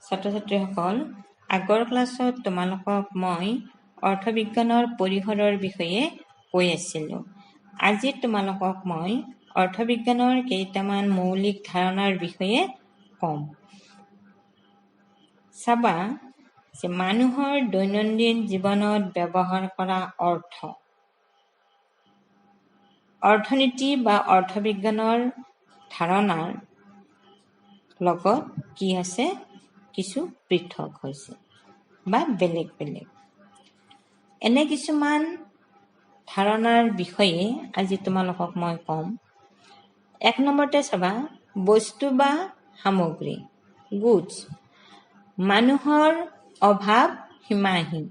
ছাত্ৰ-ছাত্ৰীসকল, আগৰ ক্লাছত তোমালোকক মই অৰ্থবিজ্ঞানৰ পৰিসৰৰ বিষয়ে কৈ আছিলোঁ। আজি তোমালোকক মই অৰ্থবিজ্ঞানৰ কেইটামান মৌলিক ধাৰণাৰ বিষয়ে ক'ম। চাবা যে মানুহৰ দৈনন্দিন জীৱনত ব্যৱহাৰ কৰা অৰ্থনীতি বা অৰ্থবিজ্ঞানৰ ধাৰণাৰ লগত কি আছে, কিছু পৃথক হৈছে বা বেলেগ বেলেগ। এনে কিছুমান ধাৰণাৰ বিষয়ে আজি তোমালোকক মই ক'ম। 1 নম্বৰতে চাবা, বস্তু বা সামগ্ৰী, গুডছ। মানুহৰ অভাৱ সীমাহীন।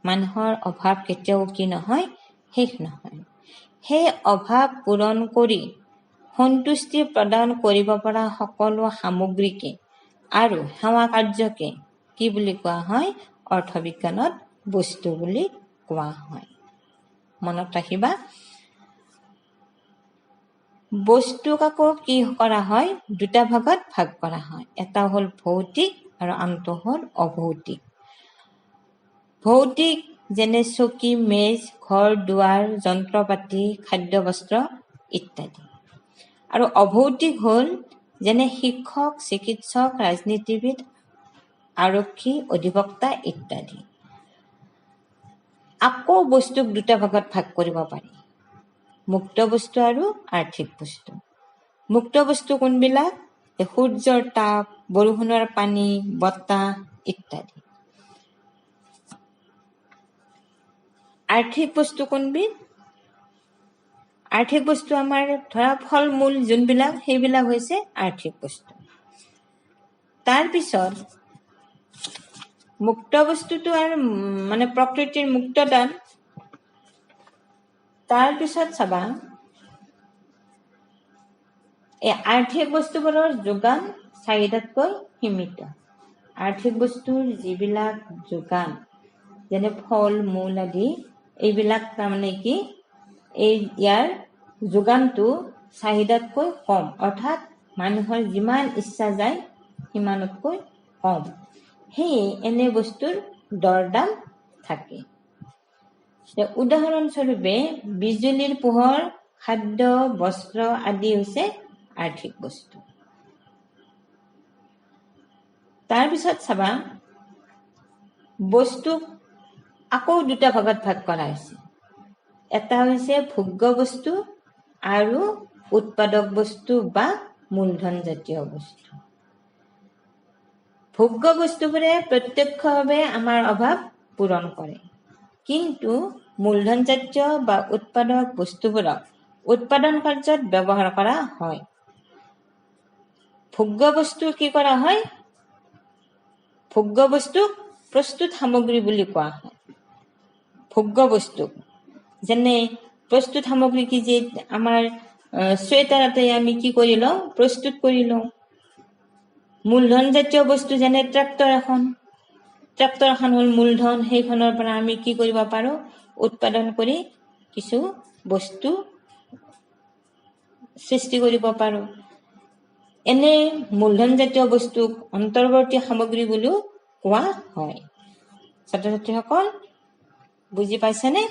মানুহৰ অভাৱ কেতিয়াও কি নহয়, শেষ নহয়। সেই অভাৱ পূৰণ কৰি সন্তুষ্টি প্ৰদান কৰিব পৰা সকলো সামগ্ৰীকে আৰু সেৱা কাৰ্যকে কি বুলি কোৱা হয়? অৰ্থবিজ্ঞানত বস্তু বুলি কোৱা হয়। মনত ৰাখিবা, বস্তুক আকৌ কি কৰা হয়? 2টা ভাগত ভাগ কৰা হয়। এটা হ'ল ভৌতিক আৰু আনটো হ'ল অভৌতিক। ভৌতিক যেনে চকী, মেজ, ঘৰ দুৱাৰ, যন্ত্ৰপাতি, খাদ্য বস্ত্ৰ ইত্যাদি। আৰু অভৌতিক হ'ল যেনে শিক্ষক, চিকিৎসক, ৰাজনীতিবিদ, আৰক্ষী, অধিবক্তা ইত্যাদি। আকৌ বস্তুক 2টা ভাগত ভাগ কৰিব পাৰি, মুক্ত বস্তু আৰু আৰ্থিক বস্তু। মুক্ত বস্তু কোনবিলাক? সূৰ্যৰ তাপ, বৰষুণৰ পানী, বতাহ ইত্যাদি। আৰ্থিক বস্তু কোনবিধ? আৰ্থিক বস্তু আমাৰ ধৰা ফল মূল যোনবিলাক, সেইবিলাক হৈছে আৰ্থিক বস্তু। তাৰপিছত মুক্ত বস্তুটো আৰু মানে প্ৰকৃতিৰ মুক্ত দান। তাৰপিছত চাবা, এই আৰ্থিক বস্তুবোৰৰ যোগান চাহিদাতকৈ সীমিত। আৰ্থিক বস্তুৰ যিবিলাক যোগান, যেনে ফল মূল আদি, এইবিলাক তাৰমানে কি, ইয়াৰ যোগানটো চাহিদাতকৈ কম, অৰ্থাৎ মানুহৰ যিমান ইচ্ছা যায় সিমানতকৈ কম। সেয়ে এনে বস্তুৰ দৰদাম থাকে। উদাহৰণস্বৰূপে বিজুলীৰ পোহৰ, খাদ্য, বস্ত্ৰ আদি হৈছে আৰ্থিক বস্তু। তাৰপিছত চাবা, বস্তুক আকৌ 2টা ভাগত ভাগ কৰা হৈছে। এটা হৈছে ভোগ্য বস্তু আৰু উৎপাদক বস্তু বা মূলধন জাতীয় বস্তু। ভোগ্য বস্তুবোৰে প্ৰত্যক্ষভাৱে আমাৰ অভাৱ পূৰণ কৰে, কিন্তু মূলধন জাতীয় বা উৎপাদক বস্তুবোৰক উৎপাদন কাৰ্যত ব্যৱহাৰ কৰা হয়। ভোগ্য বস্তু কি কৰা হয়? ভোগ্য বস্তুক প্ৰস্তুত সামগ্ৰী বুলি কোৱা হয়। ভোগ্য বস্তু যেনে প্ৰস্তুত সামগ্ৰী কি, যে আমাৰ চুৱেটাৰতে আমি কি কৰি লওঁ? প্ৰস্তুত কৰি লওঁ। মূলধন জাতীয় বস্তু যেনে ট্ৰেক্টৰ এখন হ'ল মূলধন। সেইখনৰ পৰা আমি কি কৰিব পাৰোঁ? উৎপাদন কৰি কিছু বস্তু সৃষ্টি কৰিব পাৰোঁ। এনে মূলধন জাতীয় বস্তুক অন্তৰ্বৰ্তী সামগ্ৰী বুলিও কোৱা হয়। ছাত্ৰ-ছাত্ৰীসকল বুজি পাইছেনে?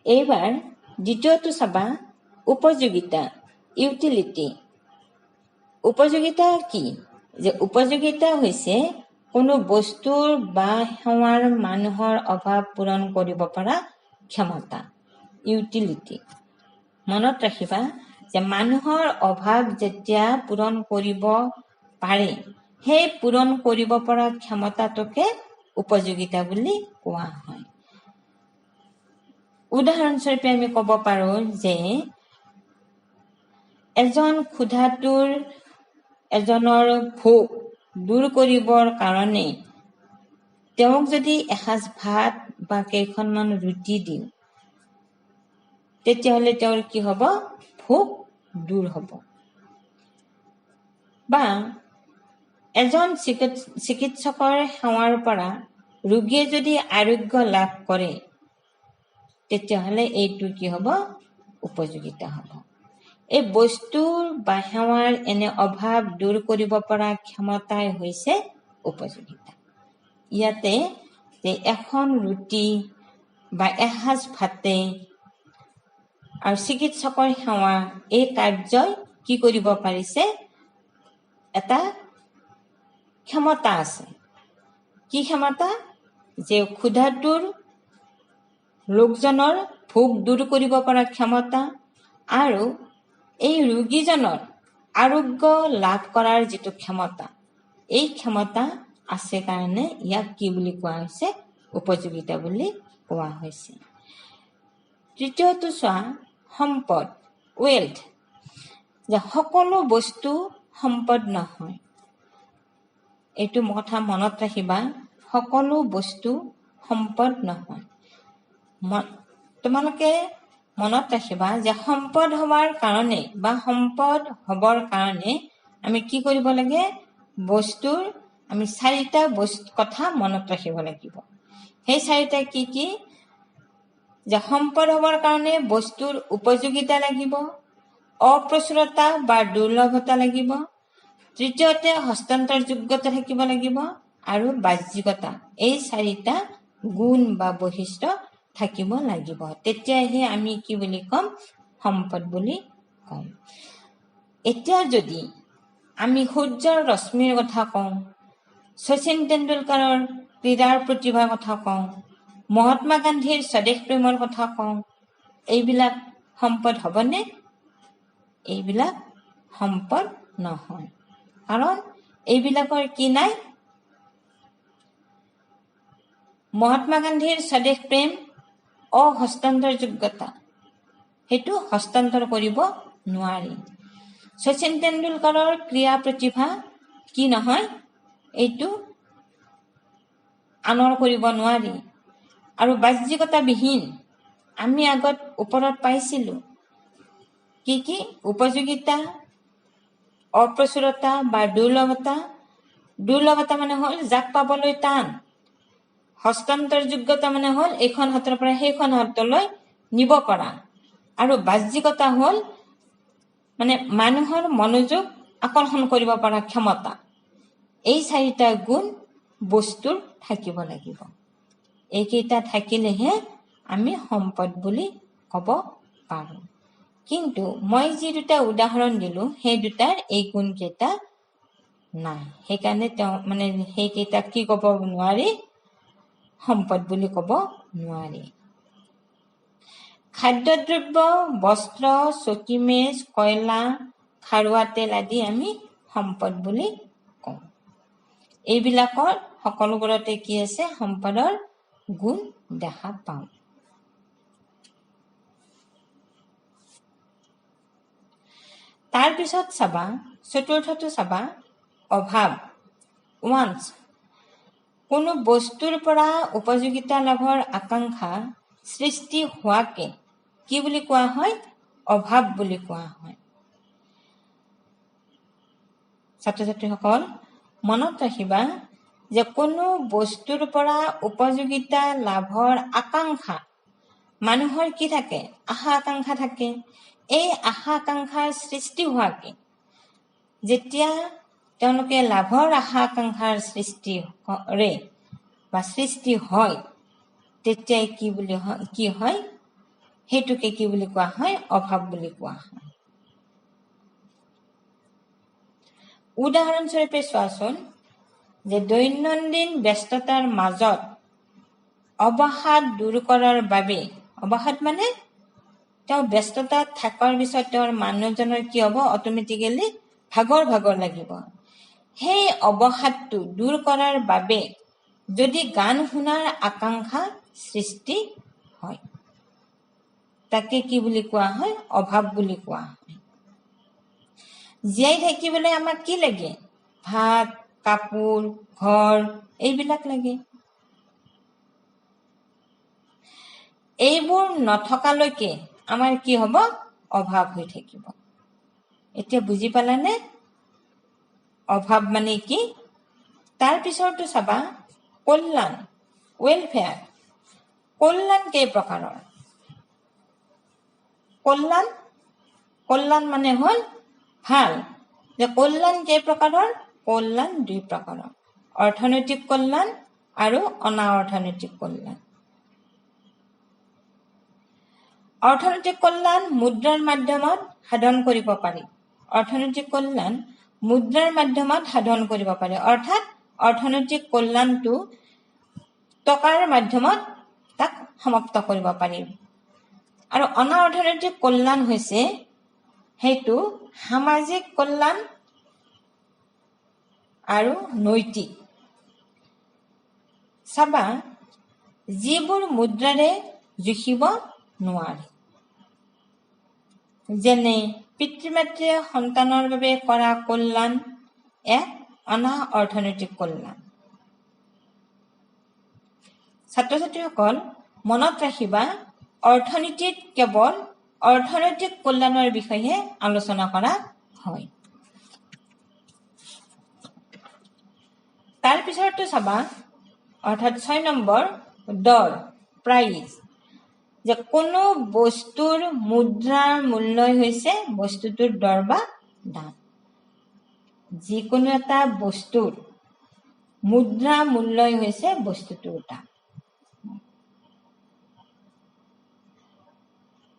এইবাৰ দ্বিতীয়টো চাবা, উপযোগিতা, ইউটিলিটি। উপযোগিতা কি? যে উপযোগিতা হৈছে কোনো বস্তুৰ বা সেৱাৰ মানুহৰ অভাৱ পূৰণ কৰিব পৰা ক্ষমতা, ইউটিলিটি। মনত ৰাখিবা যে মানুহৰ অভাৱ যেতিয়া পূৰণ কৰিব পাৰে, সেই পূৰণ কৰিব পৰা ক্ষমতাটোকে উপযোগিতা বুলি কোৱা হয়। উদাহৰণস্বৰূপে আমি ক'ব পাৰোঁ যে এজনৰ ভোক দূৰ কৰিবৰ কাৰণে তেওঁক যদি এসাঁজ ভাত বা কেইখনমান ৰুটি দিওঁ, তেতিয়াহ'লে তেওঁৰ কি হ'ব? ভোক দূৰ হ'ব। বা এজন চিকিৎসকৰ সেৱাৰ পৰা ৰোগীয়ে যদি আৰোগ্য লাভ কৰে, তেতিয়াহ'লে এইটো কি হ'ব? উপযোগিতা হ'ব। এই বস্তুৰ বা সেৱাৰ এনে অভাৱ দূৰ কৰিব পৰা ক্ষমতাই হৈছে উপযোগিতা। ইয়াতে যে এখন ৰুটি বা এসাঁজ ভাতে আৰু চিকিৎসকৰ সেৱা, এই কাৰ্যই কি কৰিব পাৰিছে, এটা ক্ষমতা আছে। কি ক্ষমতা? যে ক্ষুধাতুৰ লোকজনৰ ভোক দূৰ কৰিব পৰা ক্ষমতা আৰু এই ৰোগীজনৰ আৰোগ্য লাভ কৰাৰ যিটো ক্ষমতা, এই ক্ষমতা আছে কাৰণে ইয়াক কি বুলি কোৱা হৈছে, উপযোগিতা বুলি কোৱা হৈছে। তৃতীয়টো চোৱা, সম্পদ, ৱেল্থ। যে সকলো বস্তু সম্পদ নহয়, এইটো কথা মনত ৰাখিবা, সকলো বস্তু সম্পদ নহয়। তোমালোকে মনত ৰাখিবা যে সম্পদ হোৱাৰ কাৰণে বা সম্পদ হবৰ কাৰণে আমি কি কৰিব লাগে, বস্তুৰ আমি 4টা কথা মনত ৰাখিব লাগিব। সেই 4টা কি কি? যে সম্পদ হবৰ কাৰণে বস্তুৰ উপযোগিতা লাগিব, অপ্ৰচুৰতা বা দুৰ্লভতা লাগিব, তৃতীয়তে হস্তান্তৰযোগ্যতা থাকিব লাগিব, আৰু বাহ্যিকতা। এই 4টা গুণ বা বৈশিষ্ট্য থাকিব লাগিব। তেতিয়াহে আমি কি বুলি ক'ম, সম্পদ বুলি ক'ম। এতিয়া যদি আমি সূৰ্যৰ ৰশ্মিৰ কথা কওঁ, শচীন তেণ্ডুলকাৰৰ ক্ৰীড়াৰ প্ৰতিভাৰ কথা কওঁ, মহাত্মা গান্ধীৰ স্বদেশ প্ৰেমৰ কথা কওঁ, এইবিলাক সম্পদ হ'বনে? এইবিলাক সম্পদ নহয়। কাৰণ এইবিলাকৰ কি নাই? মহাত্মা গান্ধীৰ স্বদেশ প্ৰেম অহস্তান্তৰযোগ্যতা, সেইটো হস্তান্তৰ কৰিব নোৱাৰি। শচীন তেণ্ডুলকাৰৰ ক্ৰীড়া প্ৰতিভা কি নহয়, এইটো আনৰ কৰিব নোৱাৰি। আৰু বাহ্যিকতাবিহীন, আমি আগত ওপৰত পাইছিলো কি কি? উপযোগিতা, অপ্ৰচুৰতা বা দুৰ্লভতা। দুৰ্লভতা মানে হ'ল যাক পাবলৈ টান। হস্তান্তৰযোগ্যতা মানে হ'ল এইখন হাতৰ পৰা সেইখন হাতলৈ নিব পৰা। আৰু বাহ্যিকতা হ'ল মানে মানুহৰ মনোযোগ আকৰ্ষণ কৰিব পৰা ক্ষমতা। এই 4টা গুণ বস্তুৰ থাকিব লাগিব। এইকেইটা থাকিলেহে আমি সম্পদ বুলি ক'ব পাৰো। কিন্তু মই যি 2টা উদাহৰণ দিলো, সেই 2টাৰ এই গুণকেইটা নাই। সেইকাৰণে মানে সেইকেইটাক কি ক'ব নোৱাৰি, সম্পদ বুলি ক'ব নোৱাৰি। খাদ্যদ্ৰব্য, বস্ত্ৰ, চকীমেজ, কয়লা, খাৰুৱা তেল আদি আমি সম্পদ বুলি কওঁ। এইবিলাকৰ সকলোবোৰতে কি আছে, সম্পদৰ গুণ দেখা পাওঁ। তাৰপিছত চাবা, চতুৰ্থটো চাবা, অভাৱ, ৱান্টছ। কোনো বস্তুৰ পৰা উপযোগিতা লাভৰ আকাংক্ষা সৃষ্টি হোৱাকে কি বুলি কোৱা হয়, অভাৱ বুলি কোৱা হয়। ছাত্ৰ ছাত্ৰীসকল মনত ৰাখিবা যে কোনো বস্তুৰ পৰা উপযোগিতা লাভৰ আকাংক্ষা, মানুহৰ কি থাকে, আশা আকাংক্ষা থাকে। এই আশা আকাংক্ষাৰ সৃষ্টি হোৱাকে, যেতিয়া তেওঁলোকে লাভৰ আশা আকাংক্ষাৰ সৃষ্টি কৰে বা সৃষ্টি হয়, তেতিয়াই কি হয়, সেইটোকে কি বুলি কোৱা হয়, অভাৱ বুলি কোৱা হয়। উদাহৰণস্বৰূপে চোৱাচোন, যে দৈনন্দিন ব্যস্ততাৰ মাজত অৱসাদ দূৰ কৰাৰ বাবে, অৱসাদ মানে তেওঁ ব্যস্ততাত থকাৰ পিছত তেওঁৰ মানুহজনৰ কি হ'ব, অট'মেটিকেলি ভাগৰ ভাগৰ লাগিব। সেই অৱসাদটো দূৰ কৰাৰ বাবে যদি গান শুনাৰ আকাংক্ষা সৃষ্টি হয়, তাকে কি বুলি কোৱা হয়, অভাৱ বুলি কোৱা হয়। জীয়াই থাকিবলৈ আমাক কি লাগে? ভাত, কাপোৰ, ঘৰ, এইবিলাক লাগে। এইবোৰ নথকালৈকে আমাৰ কি হ'ব, অভাৱ হৈ থাকিব। এতিয়া বুজি পালানে অভাৱ মানে কি? তাৰ পিছৰটো চাবা, কল্যাণ, ৱেলফেয়াৰ। কল্যাণ কেই প্ৰকাৰৰ? কল্যাণ মানে হ'ল ভাল। যে কল্যাণ কেই প্ৰকাৰৰ? কল্যাণ 2 প্ৰকাৰৰ। অৰ্থনৈতিক কল্যাণ আৰু অনাঅৰ্থনৈতিক কল্যাণ। অৰ্থনৈতিক কল্যাণ মুদ্ৰাৰ মাধ্যমত সাধন কৰিব পাৰি। অৰ্থনৈতিক কল্যাণ মুদ্ৰাৰ মাধ্যমত সাধন কৰিব পাৰি, অৰ্থাৎ অৰ্থনৈতিক কল্যাণটো টকাৰ মাধ্যমত তাক সমাপ্ত কৰিব পাৰি। আৰু অনাঅৰ্থনৈতিক কল্যাণ হৈছে সেইটো সামাজিক কল্যাণ আৰু নৈতিক। চাবা, যিবোৰ মুদ্ৰাৰে জুখিব নোৱাৰে, যেনে পিতৃ মাতৃয়ে সন্তানৰ বাবে কৰা কল্যাণ এক অনাঅৰ্থনৈতিক কল্যাণ। ছাত্ৰ ছাত্ৰীসকল মনত ৰাখিবা, অৰ্থনীতিত কেৱল অৰ্থনৈতিক কল্যাণৰ বিষয়ে আলোচনা কৰা হয়। তাৰ পিছতো চাবা, অৰ্থাৎ 6 নম্বৰ দৰ, প্ৰাইচ, যে কোনো বস্তুৰ মুদ্ৰাৰ মূল্যই হৈছে বস্তুটোৰ দৰ বা দাম। যিকোনো এটা বস্তুৰ মুদ্ৰা মূল্যই হৈছে বস্তুটোৰ দাম।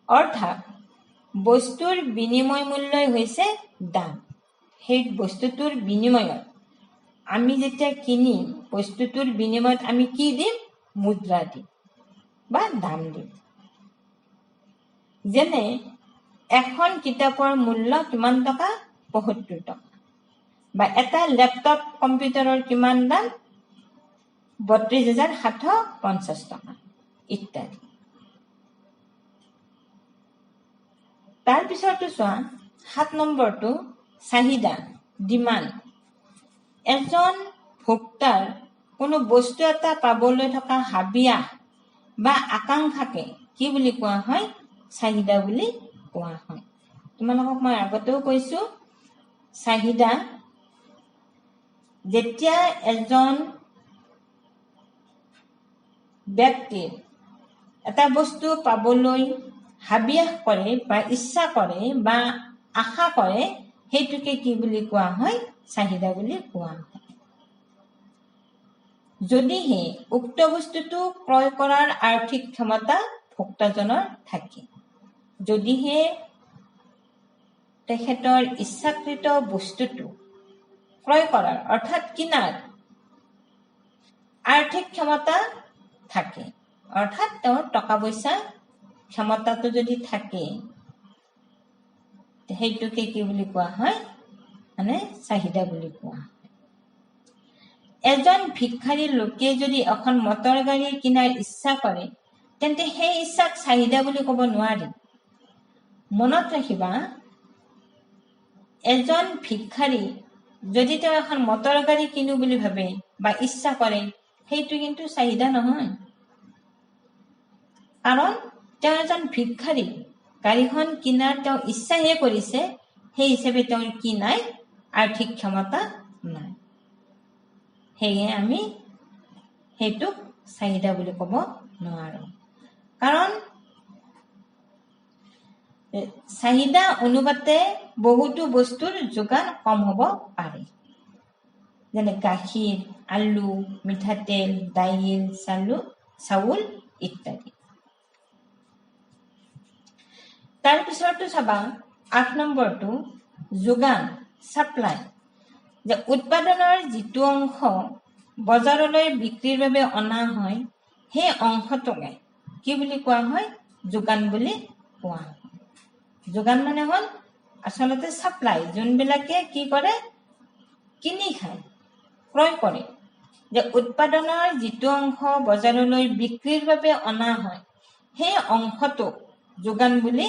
অৰ্থাৎ বস্তুৰ বিনিময় মূল্যই হৈছে দাম। সেই বস্তুটোৰ বিনিময়ত আমি যেতিয়া কিনিম, বস্তুটোৰ বিনিময়ত আমি কি দিম? মুদ্ৰা দিম বা দাম দিম। যেনে এখন কিতাপৰ মূল্য কিমান টকা? ৭৫ টকা। বা এটা লেপটপ কম্পিউটাৰৰ কিমান দাম? ৩২,৭৫০ টকা ইত্যাদি। তাৰপিছতো চোৱা, ৭ নম্বৰটো চাহিদা, ডিমাণ্ড। এজন ভোক্তাৰ কোনো বস্তু এটা পাবলৈ থকা হাবিয়াস বা আকাংক্ষাকে কি বুলি কোৱা হয়? চাহিদা বুলি কোৱা হয়। তোমালোকক মই আগতেও কৈছো, চাহিদা যেতিয়া এজন ব্যক্তিৰ এটা বস্তু পাবলৈ হাবিয়াস কৰে বা ইচ্ছা কৰে বা আশা কৰে, সেইটোকে কি বুলি কোৱা হয়? চাহিদা বুলি কোৱা হয়। যদিহে উক্ত বস্তুটো ক্ৰয় কৰাৰ আৰ্থিক ক্ষমতা ভোক্তাজনৰ থাকে, যদিহে তেখেতৰ ইচ্ছাকৃত বস্তুটো ক্ৰয় কৰাৰ অৰ্থাৎ কিনাৰ আৰ্থিক ক্ষমতা থাকে, অৰ্থাৎ তেওঁৰ টকা পইচা ক্ষমতাটো যদি থাকে, সেইটোকে কি বুলি কোৱা হয়? মানে চাহিদা বুলি কোৱা হয়। এজন ভিক্ষাৰী লোকে যদি এখন মটৰ গাড়ী কিনাৰ ইচ্ছা কৰে, তেন্তে সেই ইচ্ছাক চাহিদা বুলি ক'ব নোৱাৰি। মনত ৰাখিবা, এজন ভিক্ষাৰী যদি তেওঁ এখন মটৰ গাড়ী কিনো বুলি ভাবে বা ইচ্ছা কৰে, সেইটো কিন্তু চাহিদা নহয়। কাৰণ তেওঁ এজন ভিক্ষাৰী, গাড়ীখন কিনাৰ তেওঁ ইচ্ছাহে কৰিছে, সেই হিচাপে তেওঁৰ কি নাই? আৰ্থিক ক্ষমতা নাই। সেয়ে আমি সেইটোক চাহিদা বুলি ক'ব নোৱাৰো। কাৰণ চাহিদা অনুপাতে বহুতো বস্তুৰ যোগান কম হ'ব পাৰে, যেনে গাখীৰ, আলু, মিঠাতেল, দাইল, চাউল ইত্যাদি। তাৰপিছতো চাবা, ৮ নম্বৰটো যোগান, ছাপ্লাই, যে উৎপাদনৰ যিটো অংশ বজাৰলৈ বিক্ৰীৰ বাবে অনা হয়, সেই অংশটোকে কি বুলি কোৱা হয়? যোগান বুলি কোৱা হয়। যোগান মানে হ'ল আচলতে ছাপ্লাই, যোনবিলাকে কি কৰে? কিনি খায়, ক্ৰয় কৰে। যে উৎপাদনৰ যিটো অংশ বজাৰলৈ বিক্ৰীৰ বাবে অনা হয়, সেই অংশটোক যোগান বুলি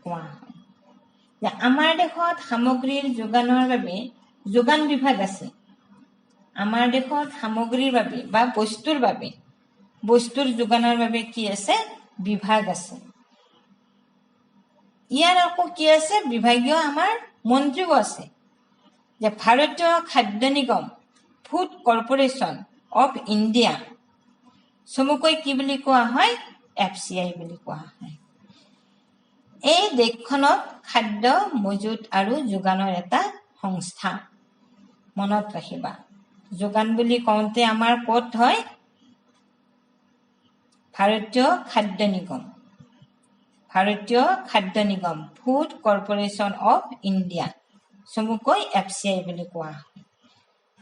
কোৱা হয়। যে আমাৰ দেশত সামগ্ৰীৰ যোগানৰ বাবে যোগান বিভাগ আছে। আমাৰ দেশত সামগ্ৰীৰ বাবে বা বস্তুৰ যোগানৰ বাবে কি আছে? বিভাগ আছে। ইয়াৰ আকৌ কি আছে? বিভাগীয় আমাৰ মন্ত্ৰীও আছে। যে ভাৰতীয় খাদ্য নিগম, ফুড কৰ্পোৰেশ্যন অফ ইণ্ডিয়া, চমুকৈ কি বুলি কোৱা হয়? FCI বুলি কোৱা হয়। এই দেশখনত খাদ্য মজুত আৰু যোগানৰ এটা সংস্থা। মনত ৰাখিবা, যোগান বুলি কওঁতে আমাৰ ক'ত হয় ভাৰতীয় খাদ্য নিগম ফুড কৰ্পোৰেশ্যন অফ ইণ্ডিয়া চমুকৈ FCI বুলি কোৱা হয়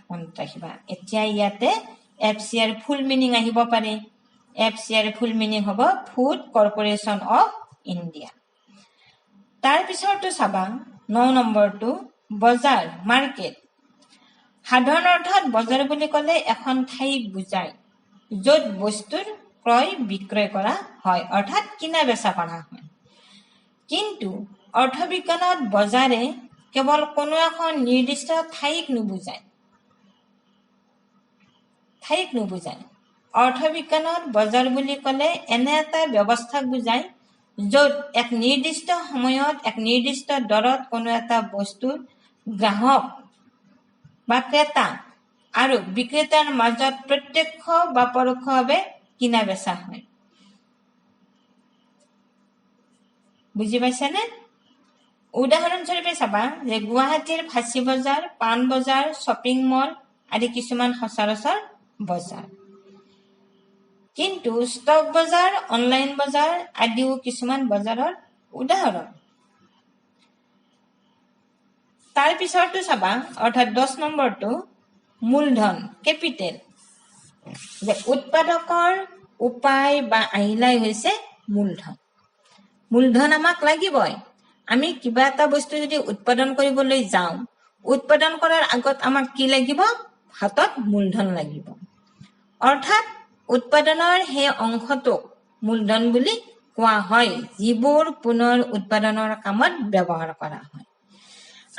মনত ৰাখিবা এতিয়া ইয়াতে FCI ফুল মিনিং আহিব পাৰে FCI ফুল মিনিং হ'ব ফুড কৰ্পোৰেশ্যন অফ ইণ্ডিয়া তাৰ পিছৰটো চাবা 9 নম্বৰটো বজাৰ মাৰ্কেট সাধাৰণ অৰ্থত বজাৰ বুলি ক'লে এখন ঠাইক বুজায় য'ত বস্তুৰ ক্ৰয় বিক্ৰয় কৰা হয় অৰ্থাৎ কিনা বেচা কৰা হয় কিন্তু অৰ্থবিজ্ঞানত বজাৰে কেৱল কোনো এখন নিৰ্দিষ্ট ঠাইক নুবুজায় অৰ্থবিজ্ঞানত বজাৰ বুলি ক'লে এনে এটা ব্যৱস্থাক বুজায় য'ত এক নিৰ্দিষ্ট সময়ত এক নিৰ্দিষ্ট দৰত কোনো এটা বস্তুৰ গ্ৰাহক বা ক্ৰেতা আৰু বিক্ৰেতাৰ মাজত প্ৰত্যক্ষ বা পৰোক্ষভাৱে কিনা বেচা হয় বুজি পাইছানে উদাহৰণস্বৰূপে চাবা যে গুৱাহাটীৰ ফাঁচী বজাৰ পাণ বজাৰ শ্বপিং মল আদি কিছুমান সচৰাচৰ বজাৰ কিন্তু ষ্টক বজাৰ অনলাইন বজাৰ আদিও কিছুমান বজাৰৰ উদাহৰণ তাৰ পিছৰটো চাবা অৰ্থাৎ 10 নম্বৰটো মূলধন কেপিটেল যে উৎপাদকৰ উপায় বা আহিলাই হৈছে মূলধন আমাক লাগিবই আমি কিবা এটা বস্তু যদি উৎপাদন কৰিবলৈ যাওঁ উৎপাদন কৰাৰ আগত আমাক কি লাগিব হাতত মূলধন লাগিব অৰ্থাৎ উৎপাদনৰ সেই অংশটোক মূলধন বুলি কোৱা হয় যিবোৰ পুনৰ উৎপাদনৰ কামত ব্যৱহাৰ কৰা হয়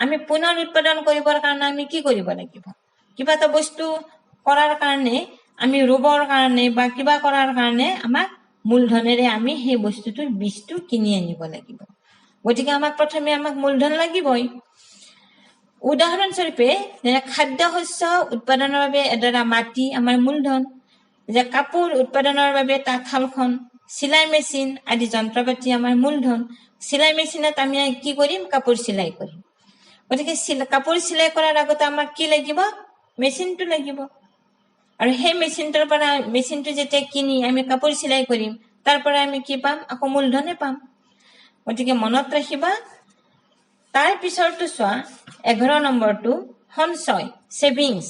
আমি পুনৰ উৎপাদন কৰিবৰ কাৰণে আমি কি কৰিব লাগিব কিবা এটা বস্তু কৰাৰ কাৰণে আমি ৰুবৰ কাৰণে বা কিবা কৰাৰ কাৰণে আমাক মূলধনেৰে আমি সেই বস্তুটোৰ বীজটো কিনি আনিব লাগিব গতিকে প্ৰথমে আমাক মূলধন লাগিবই উদাহৰণস্বৰূপে খাদ্য শস্য উৎপাদনৰ বাবে এডৰা মাটি আমাৰ মূলধন যে কাপোৰ উৎপাদনৰ বাবে তাঁতশালখন চিলাই মেচিন আদি যন্ত্ৰপাতি আমাৰ মূলধন চিলাই মেচিনত আমি কি কৰিম কাপোৰ চিলাই কৰিম গতিকে কাপোৰ চিলাই কৰাৰ আগতে আমাক কি লাগিব মেচিনটো লাগিব আৰু সেই মেচিনটো যেতিয়া কিনি আমি কাপোৰ চিলাই কৰিম তাৰ পৰা আমি কি পাম আকৌ মূলধনে পাম গতিকে মনত ৰাখিবা তাৰ পিছৰটো চোৱা 11 নম্বৰটো সঞ্চয় সেভিংস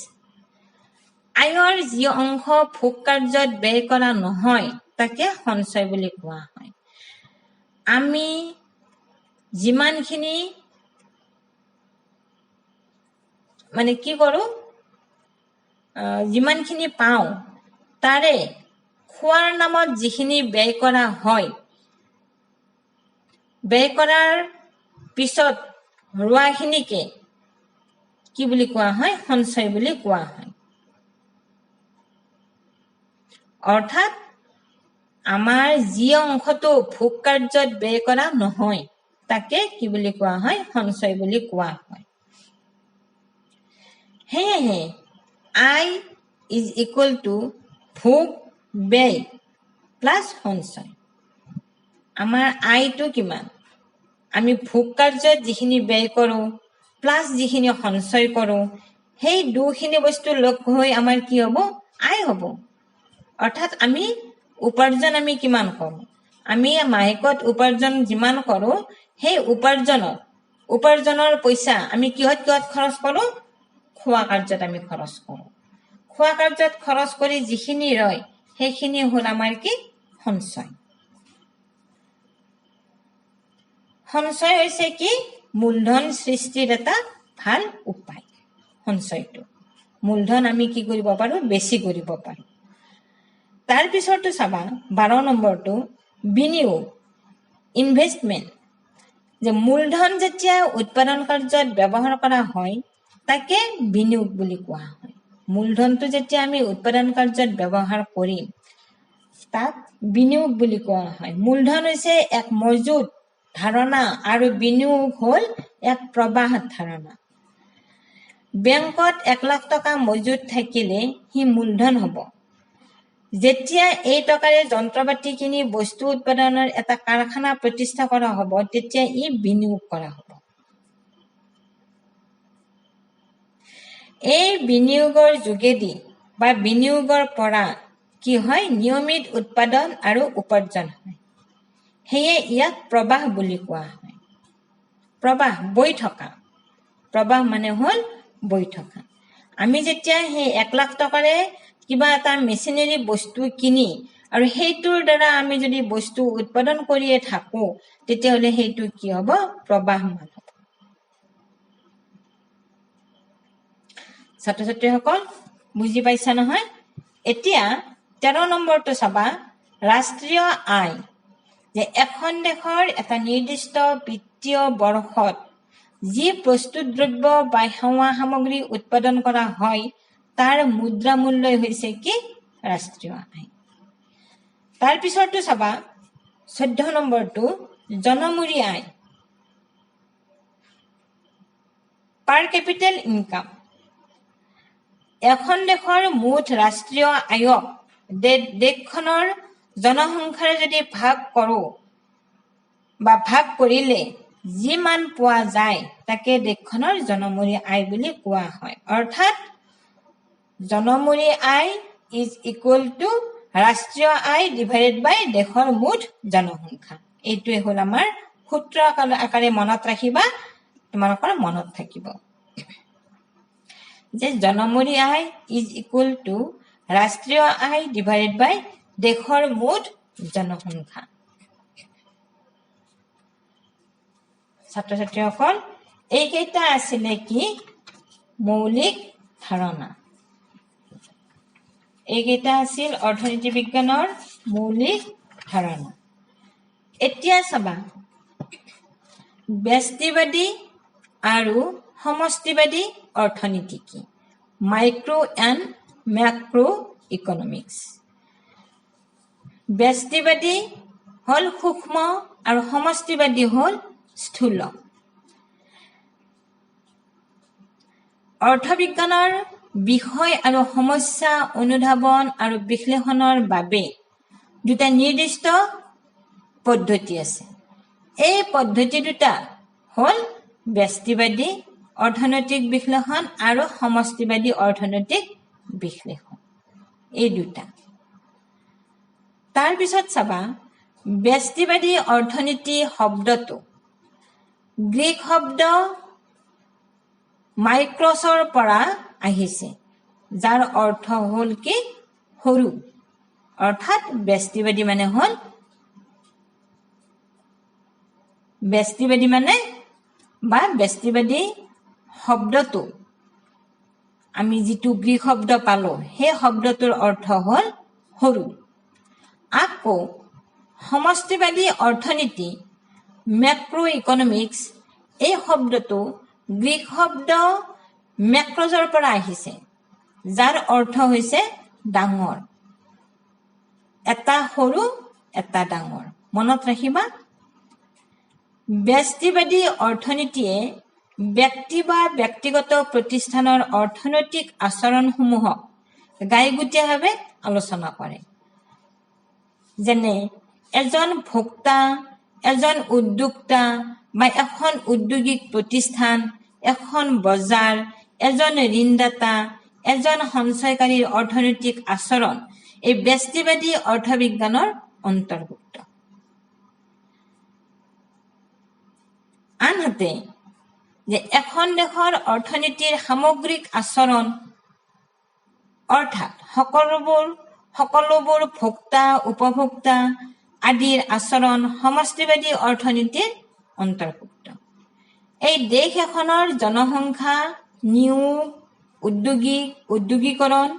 আয়ৰ যি অংশ ভোগ কাৰ্যত ব্যয় কৰা নহয় তাকে সঞ্চয় বুলি কোৱা হয় আমি যিমানখিনি কি কৰো যিমানখিনি পাওঁ তাৰে খোৱাৰ নামত যিখিনি ব্যয় কৰা হয় ব্যয় কৰাৰ পিছত ৰোৱাখিনিকে কি বুলি কোৱা হয় সঞ্চয় বুলি কোৱা হয় অৰ্থাৎ আমাৰ যি অংশটো ভোগ কাৰ্যত ব্যয় কৰা নহয় তাকে কি বুলি কোৱা হয় সঞ্চয় বুলি কোৱা হয় সেয়েহে আয় ইজ ইকুৱেল টু ভোগ ব্যয় প্লাছ সঞ্চয় আমাৰ আয়টো কিমান আমি ভোগ কাৰ্যত যিখিনি ব্যয় কৰোঁ প্লাছ যিখিনি সঞ্চয় কৰোঁ সেই দুখিনি বস্তু লগ হৈ আমাৰ কি হ'ব আয় হ'ব অৰ্থাৎ আমি উপাৰ্জন আমি কিমান কৰোঁ আমি মাহেকত উপাৰ্জন যিমান কৰোঁ সেই উপাৰ্জনৰ পইচা আমি কিহত খৰচ কৰোঁ খোৱা কাৰ্যত আমি খৰচ কৰোঁ খোৱা কাৰ্যত খৰচ কৰি যিখিনি ৰয় সেইখিনি হ'ল আমাৰ কি সঞ্চয় হৈছে কি মূলধন সৃষ্টিৰ এটা ভাল উপায় সঞ্চয়টো মূলধন আমি কি কৰিব পাৰোঁ বেছি কৰিব পাৰোঁ তাৰ পিছৰটো চাবা 12 নম্বৰটো বিনিয়োগ ইনভেষ্টমেণ্ট যে মূলধন যেতিয়া উৎপাদন কাৰ্যত ব্যৱহাৰ কৰা হয় তাকে বিনিয়োগ বুলি কোৱা হয় মূলধনটো যেতিয়া আমি উৎপাদন কাৰ্যত ব্যৱহাৰ কৰিম তাক বিনিয়োগ বুলি কোৱা হয় মূলধন হৈছে এক মজুত ধাৰণা আৰু বিনিয়োগ হ'ল এক প্ৰবাহ ধাৰণা বেংকত 1 লাখ টকা মজুত থাকিলে সি মূলধন হ'ব যেতিয়া এই টকাৰে যন্ত্ৰপাতি কিনি বস্তু উৎপাদনৰ এটা কাৰখানা প্ৰতিষ্ঠা কৰা হ'ব তেতিয়া ই বিনিয়োগ কৰা হ'ব এই বিনিয়োগৰ যোগেদি বা বিনিয়োগৰ পৰা কি হয় নিয়মিত উৎপাদন আৰু উপাৰ্জন হয় সেয়ে ইয়াক প্ৰবাহ বুলি কোৱা হয় প্ৰবাহ বৈ থকা প্ৰবাহ মানে হ'ল বৈ থকা আমি যেতিয়া সেই 1 লাখ টকাৰে কিবা এটা মেচিনাৰী বস্তু কিনি আৰু সেইটোৰ দ্বাৰা আমি যদি বস্তু উৎপাদন কৰিয়ে থাকো তেতিয়াহ'লে সেইটো কি হ'ব প্ৰবাহমান হ'ব ছাত্ৰ ছাত্ৰীসকল বুজি পাইছা নহয় এতিয়া 13 নম্বৰটো চাবা ৰাষ্ট্ৰীয় আয় যে এখন দেশৰ এটা নিৰ্দিষ্ট বিত্তীয় বৰ্ষত যি প্ৰস্তুত দ্ৰব্য বা সেৱা সামগ্ৰী উৎপাদন কৰা হয় তাৰ মুদ্ৰা মূল্য হৈছে কি ৰাষ্ট্ৰীয় আয় তাৰ পিছৰটো চাবা 14 নম্বৰটো জনমূৰি আয় পাৰ কেপিটেল ইনকাম এখন দেশৰ মুঠ ৰাষ্ট্ৰীয় আয়ক দেশখনৰ জনসংখ্যাৰে যদি ভাগ কৰো বা ভাগ কৰিলে যিমান পোৱা যায় তাকে দেশখনৰ জনমূৰি আয় বুলি কোৱা হয় অৰ্থাৎ জনমূৰি আয় ইজ ইকুৱেল টু ৰাষ্ট্ৰীয় আয় ডিভাইডেড বাই দেশৰ মুঠ জনসংখ্যা এইটোৱে হ'ল আমাৰ সূত্ৰ আকাৰে মনত ৰাখিবা তোমালোকৰ মনত থাকিব যে জনমূৰি আয় ইজ ইকুৱেল টু ৰাষ্ট্ৰীয় আয় ডিভাইডেড বাই দেশৰ মুঠ জনসংখ্যা ছাত্ৰ ছাত্ৰীসকল এইকেইটা আছিলে কি মৌলিক ধাৰণা এইকেইটা আছিল অৰ্থনীতি বিজ্ঞানৰ মৌলিক ধাৰণা এতিয়া চাবা ব্যষ্টিবাদী আৰু সমষ্টিবাদী অৰ্থনীতি কি মাইক্ৰো এণ্ড মেক্ৰো ইকনমিক্স ব্যষ্টিবাদী হ'ল সূক্ষ্ম আৰু সমষ্টিবাদী হ'ল স্থূল অৰ্থবিজ্ঞানৰ বিষয় আৰু সমস্যা অনুধাৱন আৰু বিশ্লেষণৰ বাবে দুটা নিৰ্দিষ্ট পদ্ধতি আছে এই পদ্ধতি দুটা হ'ল ব্যষ্টিবাদী অৰ্থনৈতিক বিশ্লেষণ আৰু সমষ্টিবাদী অৰ্থনৈতিক বিশ্লেষণ এই দুটা তাৰ পিছত চাবা ব্যষ্টিবাদী অৰ্থনীতি শব্দটো গ্ৰীক শব্দ মাইক্ৰছৰ পৰা আহিছে যাৰ অৰ্থ হ'ল কি সৰু অৰ্থাৎ ব্যষ্টিবাদী মানে হ'ল ব্যষ্টিবাদী মানে বা ব্যষ্টিবাদী শব্দটো আমি যিটো গ্ৰীক শব্দ পালো সেই শব্দটোৰ অৰ্থ হ'ল সৰু আকৌ সমষ্টিবাদী অৰ্থনীতি মেক্ৰো ইকনমিক্স এই শব্দটো গ্ৰীক শব্দ মেক্ৰছৰ পৰা আহিছে যাৰ অৰ্থ হৈছে ডাঙৰ এটা সৰু এটা ডাঙৰ মনত ৰাখিবা ব্যষ্টিবাদী অৰ্থনীতিয়ে ব্যক্তি বা ব্যক্তিগত প্ৰতিষ্ঠানৰ অৰ্থনৈতিক আচৰণসমূহক গাইগুটীয়াভাৱে আলোচনা কৰে যেনে এজন ভোক্তা এজন উদ্যোক্তা বা এখন উদ্যোগিক প্ৰতিষ্ঠান এখন বজাৰ এজন ঋণদাতা এজন সঞ্চয়কাৰীৰ অৰ্থনৈতিক আচৰণ এই ব্যষ্টিবাদী অৰ্থবিজ্ঞানৰ অন্তৰ্ভুক্ত আনহাতে যে এখন দেশৰ অৰ্থনীতিৰ সামগ্ৰিক আচৰণ অৰ্থাৎ সকলোবোৰ ভোক্তা উপভোক্তা আদিৰ আচৰণ সমষ্টিবাদী অৰ্থনীতিৰ অন্তৰ্ভুক্ত এই দেশ এখনৰ জনসংখ্যা নিয়োগ উদ্যোগীকৰণ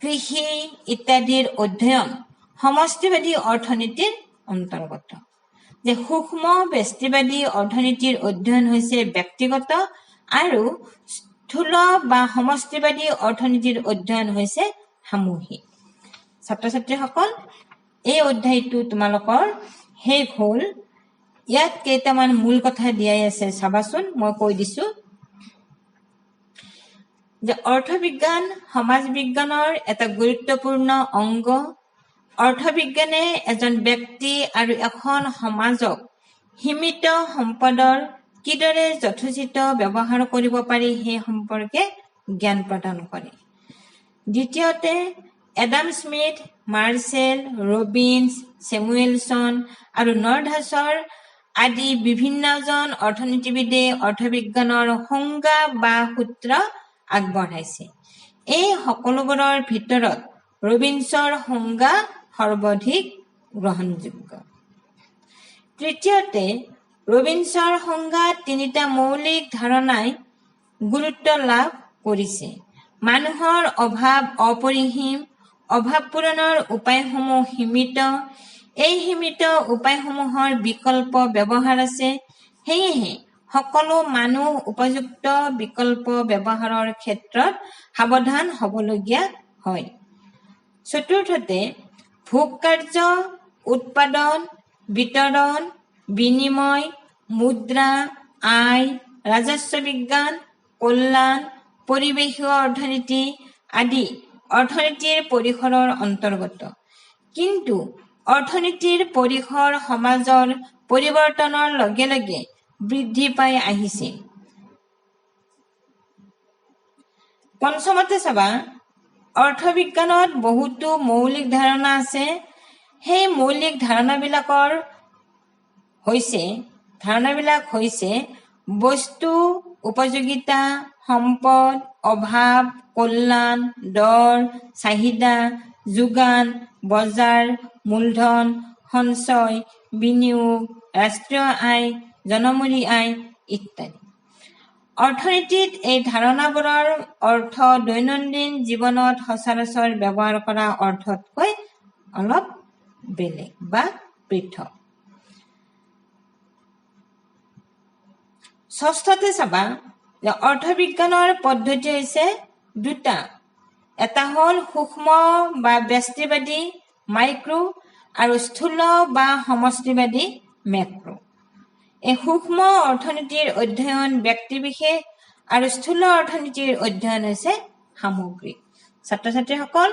কৃষি ইত্যাদিৰ অধ্যয়ন সমষ্টিবাদী অৰ্থনীতিৰ অন্তৰ্গত যে সূক্ষ্ম ব্যষ্টিবাদী অৰ্থনীতিৰ অধ্যয়ন হৈছে ব্যক্তিগত আৰু স্থূল বা সমষ্টিবাদী অৰ্থনীতিৰ অধ্যয়ন হৈছে সামূহিক ছাত্ৰ ছাত্ৰীসকল এই অধ্যায়টো তোমালোকৰ শেষ হ'ল ইয়াত কেইটামান মূল কথা দিয়াই আছে চাবাচোন মই কৈ দিছো যে অৰ্থবিজ্ঞান সমাজ বিজ্ঞানৰ এটা গুৰুত্বপূৰ্ণ অংগ অৰ্থবিজ্ঞানে এজন ব্যক্তি আৰু এখন সমাজক সীমিত সম্পদৰ কিদৰে যথোচিত ব্যৱহাৰ কৰিব পাৰি সেই সম্পৰ্কে জ্ঞান প্ৰদান কৰে। দ্বিতীয়তে Adam Smith, marshal, Robins, Samuelson আৰু নৰ্ডহাছৰ আদি বিভিন্নজন অৰ্থনীতিবিদে অৰ্থবিজ্ঞানৰ সংজ্ঞা বা সূত্ৰ আগবঢ়াইছে। এই সকলোবোৰৰ ভিতৰত ৰবিন্সৰ সংজ্ঞা সৰ্বাধিক গ্ৰহণযোগ্য। তৃতীয়তে ৰবিন্সৰ সংজ্ঞাত তিনিটা মৌলিক ধাৰণাই গুৰুত্ব লাভ কৰিছে। মানুহৰ অভাৱ অপৰিসীম, অভাৱ পূৰণৰ উপায়সমূহ সীমিত, এই সীমিত উপায়সমূহৰ বিকল্প ব্যৱহাৰ আছে, সেয়েহে সকলো মানুহ উপযুক্ত বিকল্প ব্যৱহাৰৰ ক্ষেত্ৰত সাৱধান হ'বলগীয়া হয়। চতুৰ্থতে ভোগ কাৰ্য, উৎপাদন, বিতৰণ, বিনিময়, মুদ্ৰা, আয়, ৰাজস্ব বিজ্ঞান, কল্যাণ, পৰিৱেশীয় অৰ্থনীতি আদি অৰ্থনীতিৰ পৰিসৰৰ অন্তৰ্গত। কিন্তু অৰ্থনীতিৰ পৰিসৰ সমাজৰ পৰিৱৰ্তনৰ লগে লগে বৃদ্ধি পাই আহিছে। পঞ্চমতে চাবা, অৰ্থবিজ্ঞানত বহুতো মৌলিক ধাৰণা আছে। সেই মৌলিক ধাৰণাবিলাক হৈছে বস্তু, উপযোগিতা, সম্পদ, অভাৱ, কল্যাণ, দৰ, চাহিদা, যোগান, বজাৰ, মূলধন, সঞ্চয়, বিনিয়োগ, ৰাষ্ট্ৰীয় আয়, জনমূৰি আয় ইত্যাদি। অৰ্থনীতিত এই ধাৰণাবোৰৰ অৰ্থ দৈনন্দিন জীৱনত সচৰাচৰ ব্যৱহাৰ কৰা অৰ্থতকৈ অলপ বেলেগ বা পৃথক। ষষ্ঠতে চাবা যে অৰ্থবিজ্ঞানৰ পদ্ধতি হৈছে দুটা। এটা হ'ল সূক্ষ্ম বা ব্যষ্টিবাদী মাইক্ৰ' আৰু স্থূল বা সমষ্টিবাদী মেক্ৰ'। এই সূক্ষ্ম অৰ্থনীতিৰ অধ্যয়ন ব্যক্তিবিশেষ আৰু স্থূল অৰ্থনীতিৰ অধ্যয়ন হৈছে সামগ্ৰিক। ছাত্ৰ ছাত্ৰীসকল,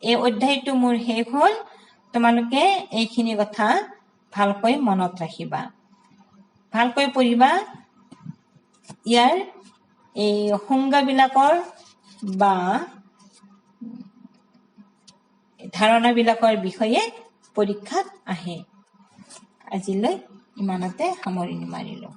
এই অধ্যায়টো মোৰ শেষ হ'ল। তোমালোকে এইখিনি কথা ভালকৈ মনত ৰাখিবা, ভালকৈ পঢ়িবা। ইয়াৰ এই সংজ্ঞাবিলাকৰ বা ধাৰণাবিলাকৰ বিষয়ে পৰীক্ষাত আহে। আজিলৈ ইমানতে সামৰণি মাৰিলোঁ।